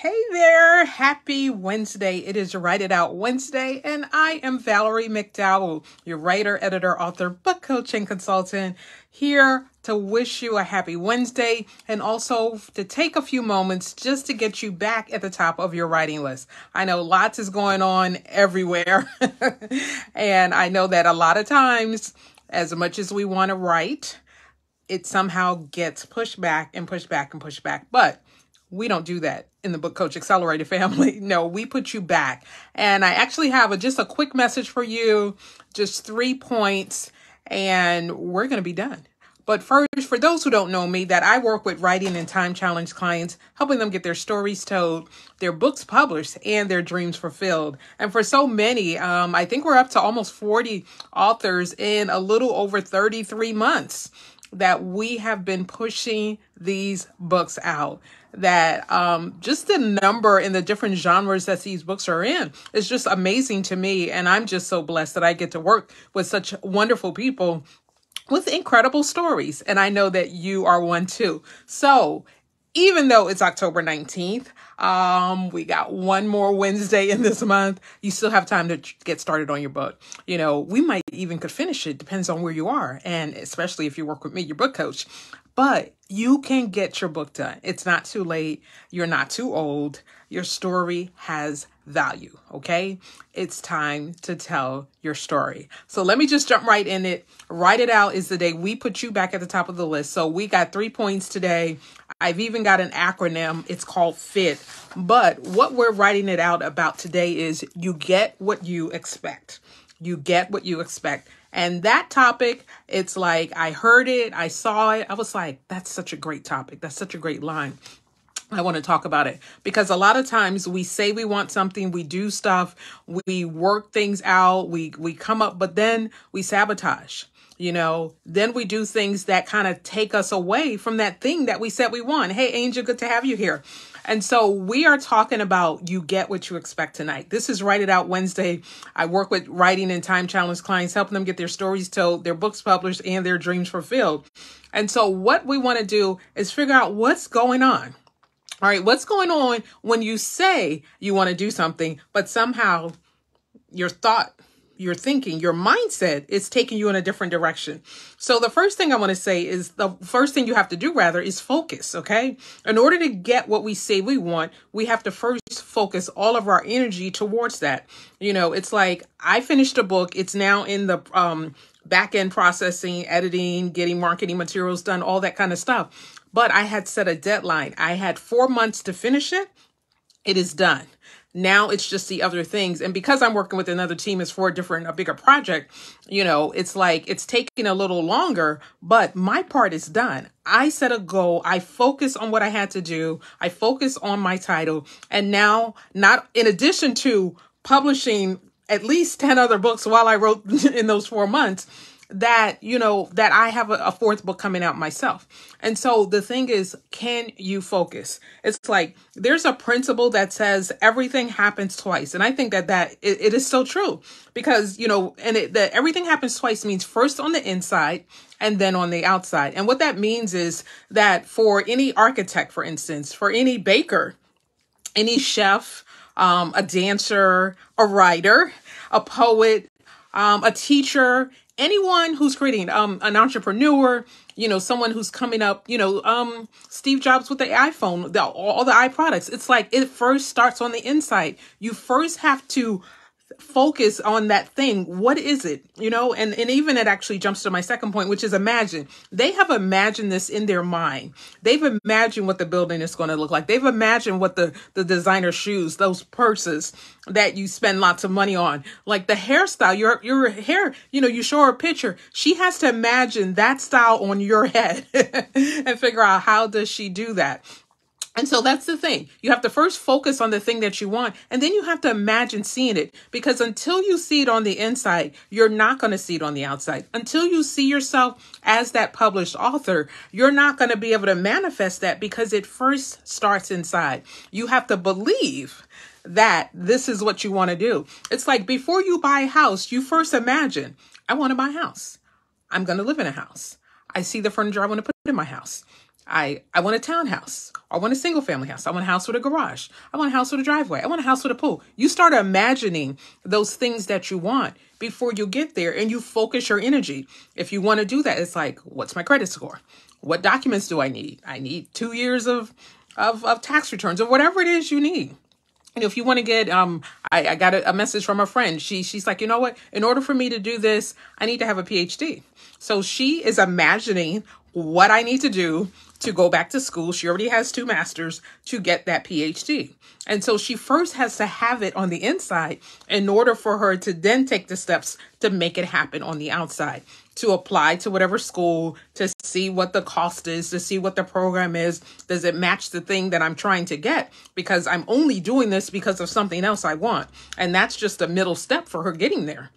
Hey there, happy Wednesday. It is Write It Out Wednesday, and I am Valerie McDowell, your writer, editor, author, book coach, and consultant, here to wish you a happy Wednesday and also to take a few moments just to get you back at the top of your writing list. I know lots is going on everywhere, and I know that a lot of times, as much as we want to write, it somehow gets pushed back and pushed back and pushed back. But we don't do that in the Book Coach Accelerator family. No, we put you back. And I actually have just a quick message for you, just 3 points, and we're going to be done. But first, for those who don't know me, that I work with writing and time challenge clients, helping them get their stories told, their books published, and their dreams fulfilled. And for so many, I think we're up to almost 40 authors in a little over 33 months that we have been pushing these books out. That just the number and the different genres that these books are in is just amazing to me. And I'm just so blessed that I get to work with such wonderful people with incredible stories. And I know that you are one too. So even though it's October 19th, we got one more Wednesday in this month, you still have time to get started on your book. You know, we might even could finish it, depends on where you are. And especially if you work with me, your book coach. But you can get your book done. It's not too late. You're not too old. Your story has value, okay? It's time to tell your story. So let me just jump right in it. Write It Out is the day we put you back at the top of the list. So we got 3 points today. I've even got an acronym. It's called FIT. But what we're writing it out about today is you get what you expect. You get what you expect. And that topic, it's like, I heard it, I saw it. I was like, that's such a great topic. That's such a great line. I want to talk about it because a lot of times we say we want something, we do stuff, we work things out, we come up, but then we sabotage. You know, then we do things that kind of take us away from that thing that we said we want. Hey, Angel, good to have you here. And so we are talking about you get what you expect tonight. This is Write It Out Wednesday. I work with writing and time challenge clients, helping them get their stories told, their books published, and their dreams fulfilled. And so what we want to do is figure out what's going on. All right, what's going on when you say you want to do something, but somehow your thinking, your mindset is taking you in a different direction. So the first thing I want to say is the first thing you have to do rather is focus. Okay. In order to get what we say we want, we have to first focus all of our energy towards that. You know, it's like I finished a book. It's now in the back end processing, editing, getting marketing materials done, all that kind of stuff. But I had set a deadline. I had 4 months to finish it. It is done. Now it's just the other things. And because I'm working with another team, it's for a bigger project, you know, it's like it's taking a little longer, but my part is done. I set a goal. I focus on what I had to do. I focus on my title. And now, not in addition to publishing at least 10 other books while I wrote in those 4 months, that, you know, that I have a fourth book coming out myself. And so the thing is, can you focus? It's like, there's a principle that says everything happens twice. And I think that it is so true because, you know, and that everything happens twice means first on the inside and then on the outside. And what that means is that for any architect, for instance, for any baker, any chef, a dancer, a writer, a poet, a teacher, anyone who's creating, an entrepreneur, you know, someone who's coming up, you know, Steve Jobs with the iPhone, all the iProducts. It's like it first starts on the inside. You first have to focus on that thing. What is it? You know, and even it actually jumps to my second point, which is imagine. They have imagined this in their mind. They've imagined what the building is going to look like. They've imagined what the designer shoes, those purses that you spend lots of money on, like the hairstyle, your hair, you know, you show her a picture. She has to imagine that style on your head and figure out how does she do that. And so that's the thing. You have to first focus on the thing that you want, and then you have to imagine seeing it, because until you see it on the inside, you're not going to see it on the outside. Until you see yourself as that published author, you're not going to be able to manifest that because it first starts inside. You have to believe that this is what you want to do. It's like before you buy a house, you first imagine, I want to buy a house. I'm going to live in a house. I see the furniture I want to put in my house. I want a townhouse. I want a single family house. I want a house with a garage. I want a house with a driveway. I want a house with a pool. You start imagining those things that you want before you get there, and you focus your energy. If you want to do that, it's like, what's my credit score? What documents do I need? I need 2 years of tax returns, or whatever it is you need. And if you want to get, I got a message from a friend. She's like, you know what? In order for me to do this, I need to have a PhD. So she is imagining what I need to do to go back to school. She already has 2 masters to get that PhD. And so she first has to have it on the inside in order for her to then take the steps to make it happen on the outside, to apply to whatever school, to see what the cost is, to see what the program is. Does it match the thing that I'm trying to get? Because I'm only doing this because of something else I want. And that's just a middle step for her getting there.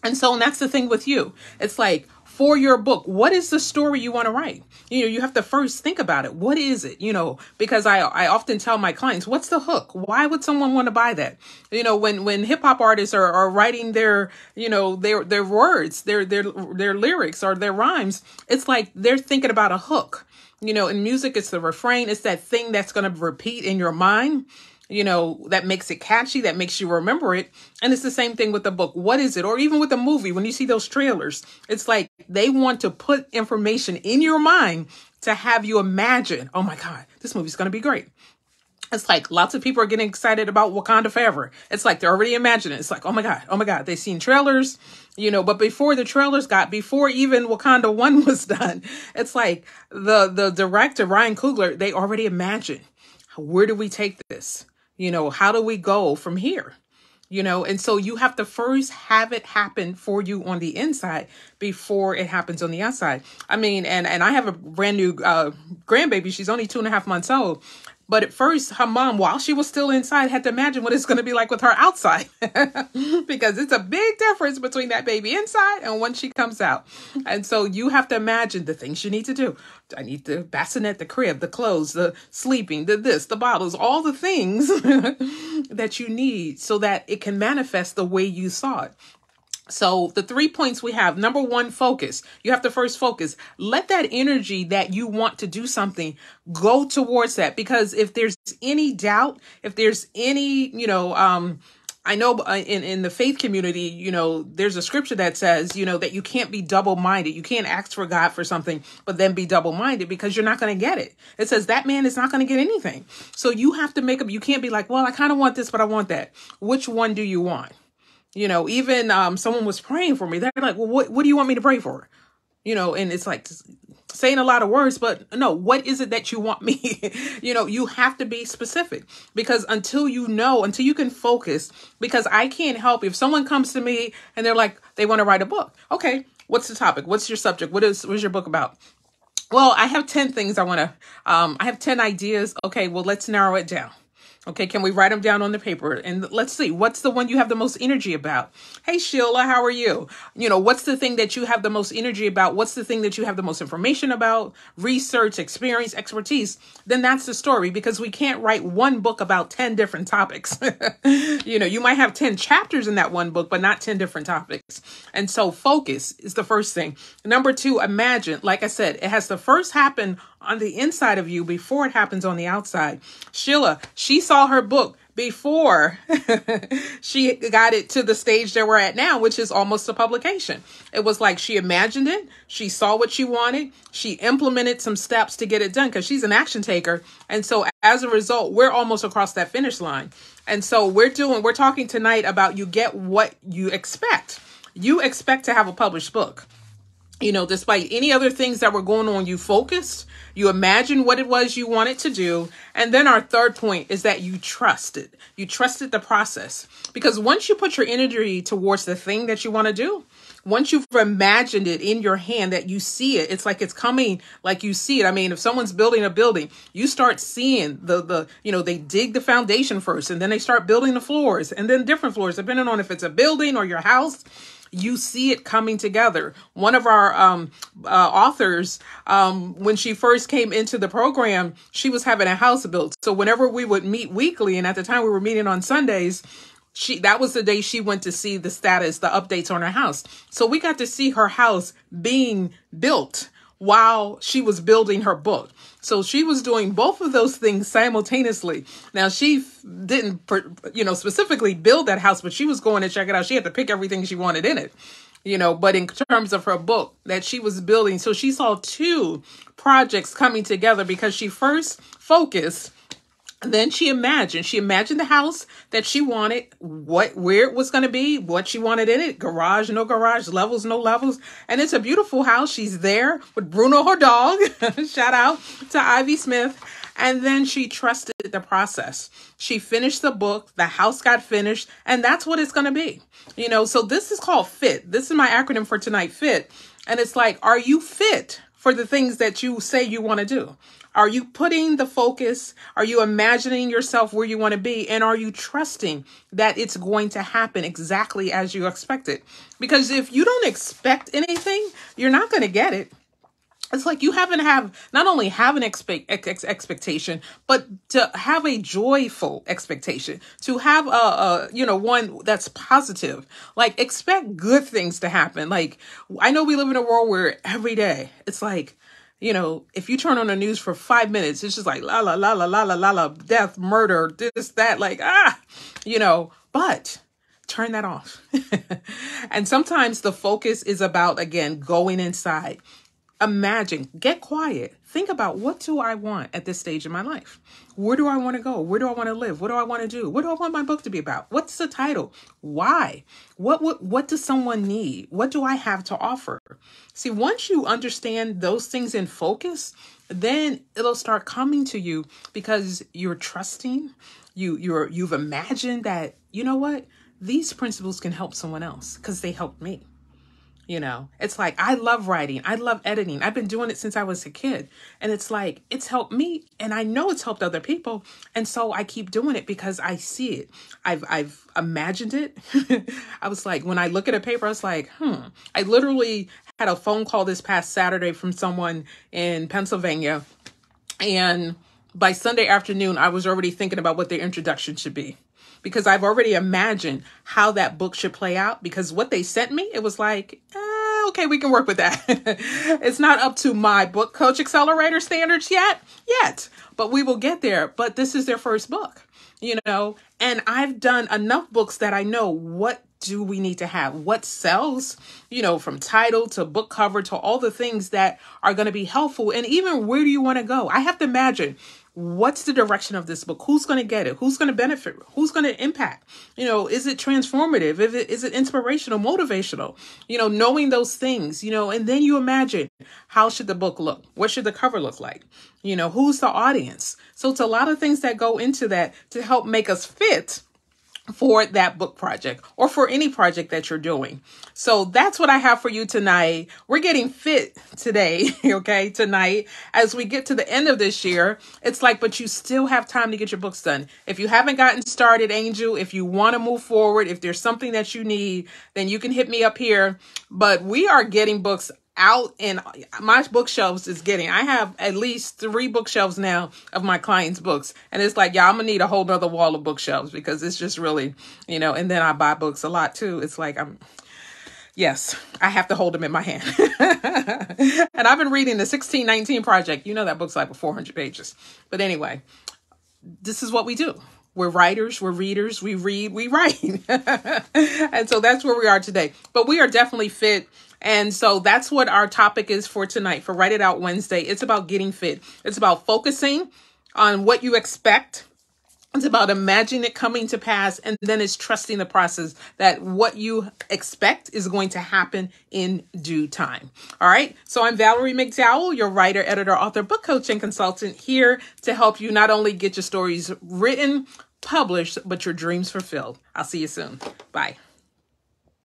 And so that's the thing with you. It's like, for your book, what is the story you want to write? You have to first think about it. What is it? Because I often tell my clients, what's the hook? Why would someone want to buy that? When hip hop artists are writing their words, their lyrics or their rhymes, it's like they're thinking about a hook. In music, it's the refrain. It's that thing that's going to repeat in your mind. That makes it catchy, that makes you remember it. And it's the same thing with the book. What is it? Or even with the movie, when you see those trailers, it's like they want to put information in your mind to have you imagine, oh my God, this movie's going to be great. It's like lots of people are getting excited about Wakanda Forever. It's like they're already imagining it. It's like, oh my God, they've seen trailers, but before the trailers before even Wakanda 1 was done, it's like the director, Ryan Coogler, they already imagined, where do we take this? How do we go from here? And so you have to first have it happen for you on the inside before it happens on the outside. I mean, and I have a brand new grandbaby. She's only 2.5 months old. But at first, her mom, while she was still inside, had to imagine what it's going to be like with her outside. Because it's a big difference between that baby inside and when she comes out. And so you have to imagine the things you need to do. I need the bassinet, the crib, the clothes, the sleeping, the bottles, all the things that you need so that it can manifest the way you saw it. So the 3 points we have, number 1, focus. You have to first focus. Let that energy that you want to do something go towards that. Because if there's any doubt, if there's any, I know in the faith community, there's a scripture that says, that you can't be double-minded. You can't ask for God for something, but then be double-minded because you're not going to get it. It says that man is not going to get anything. So you have to make up. You can't be like, well, I kind of want this, but I want that. Which one do you want? Even someone was praying for me. They're like, well, what do you want me to pray for? And it's like saying a lot of words, but no, what is it that you want me? You have to be specific, because until you can focus, because I can't help if someone comes to me and they're like, they want to write a book. Okay. What's the topic? What's your subject? What's your book about? Well, I have 10 things I want to, I have 10 ideas. Okay. Well, let's narrow it down. Okay, can we write them down on the paper? And let's see, what's the one you have the most energy about? Hey, Sheila, how are you? What's the thing that you have the most energy about? What's the thing that you have the most information about? Research, experience, expertise. Then that's the story, because we can't write one book about 10 different topics. You might have 10 chapters in that one book, but not 10 different topics. And so focus is the first thing. Number 2, imagine. Like I said, it has to first happen on the inside of you before it happens on the outside. Sheila, she saw her book before she got it to the stage that we're at now, which is almost a publication. It was like she imagined it. She saw what she wanted. She implemented some steps to get it done because she's an action taker. And so as a result, we're almost across that finish line. And so we're talking tonight about you get what you expect. You expect to have a published book. Despite any other things that were going on, you focused, you imagined what it was you wanted to do. And then our third point is that you trusted. You trusted the process. Because once you put your energy towards the thing that you want to do, once you've imagined it in your hand, that you see it, it's like it's coming like you see it. I mean, if someone's building a building, you start seeing they dig the foundation first, and then they start building the floors, and then different floors, depending on if it's a building or your house. You see it coming together. One of our authors, when she first came into the program, she was having a house built. So whenever we would meet weekly, and at the time we were meeting on Sundays, that was the day she went to see the status, the updates on her house. So we got to see her house being built while she was building her book. So she was doing both of those things simultaneously. Now, she didn't, specifically build that house, but she was going to check it out. She had to pick everything she wanted in it, but in terms of her book that she was building. So she saw two projects coming together because she first focused. Then she imagined the house that she wanted, where it was going to be, what she wanted in it, garage, no garage, levels, no levels. And it's a beautiful house. She's there with Bruno, her dog. Shout out to Ivy Smith. And then she trusted the process. She finished the book, the house got finished, and that's what it's going to be. So this is called FIT. This is my acronym for tonight, FIT. And it's like, are you fit for the things that you say you want to do? Are you putting the focus? Are you imagining yourself where you want to be? And are you trusting that it's going to happen exactly as you expect it? Because if you don't expect anything, you're not going to get it. It's like you not only have an expectation, but to have a joyful expectation, to have one that's positive. Like, expect good things to happen. Like, I know we live in a world where every day it's like, if you turn on the news for 5 minutes, it's just like, la, la, la, la, la, la, la, la, death, murder, this, that, like, but turn that off. And sometimes the focus is about, again, going inside. Imagine, get quiet. Think about, what do I want at this stage in my life? Where do I want to go? Where do I want to live? What do I want to do? What do I want my book to be about? What's the title? Why? What does someone need? What do I have to offer? See, once you understand those things in focus, then it'll start coming to you because you're trusting. You've imagined that, these principles can help someone else because they helped me. It's like, I love writing. I love editing. I've been doing it since I was a kid. And it's like, it's helped me. And I know it's helped other people. And so I keep doing it because I see it. I've imagined it. I was like, when I look at a paper, I was like, I literally had a phone call this past Saturday from someone in Pennsylvania. And by Sunday afternoon, I was already thinking about what their introduction should be. Because I've already imagined how that book should play out. Because what they sent me, it was like, okay, we can work with that. It's not up to my book coach accelerator standards yet, but we will get there. But this is their first book, and I've done enough books that I know what do we need to have, what sells, from title to book cover to all the things that are going to be helpful. And even where do you want to go? I have to imagine, what's the direction of this book? Who's going to get it? Who's going to benefit? Who's going to impact? Is it transformative? Is it inspirational, motivational? Knowing those things, and then you imagine, how should the book look? What should the cover look like? Who's the audience? So it's a lot of things that go into that to help make us fit for that book project or for any project that you're doing. So that's what I have for you tonight. We're getting fit today, tonight, as we get to the end of this year. It's like, but you still have time to get your books done. If you haven't gotten started, Angel, if you want to move forward, if there's something that you need, then you can hit me up here. But we are getting books out, and my bookshelves I have at least 3 bookshelves now of my clients' books. And it's like, I'm gonna need a whole nother wall of bookshelves because it's just really, and then I buy books a lot too. It's like, I have to hold them in my hand. And I've been reading the 1619 Project. That book's like 400 pages. But anyway, this is what we do. We're writers, we're readers, we read, we write. And so that's where we are today. But we are definitely fit. And so that's what our topic is for tonight, for Write It Out Wednesday. It's about getting fit. It's about focusing on what you expect. It's about imagining it coming to pass. And then it's trusting the process that what you expect is going to happen in due time. All right. So I'm Valerie McDowell, your writer, editor, author, book coach, and consultant, here to help you not only get your stories written, published, but your dreams fulfilled. I'll see you soon. Bye.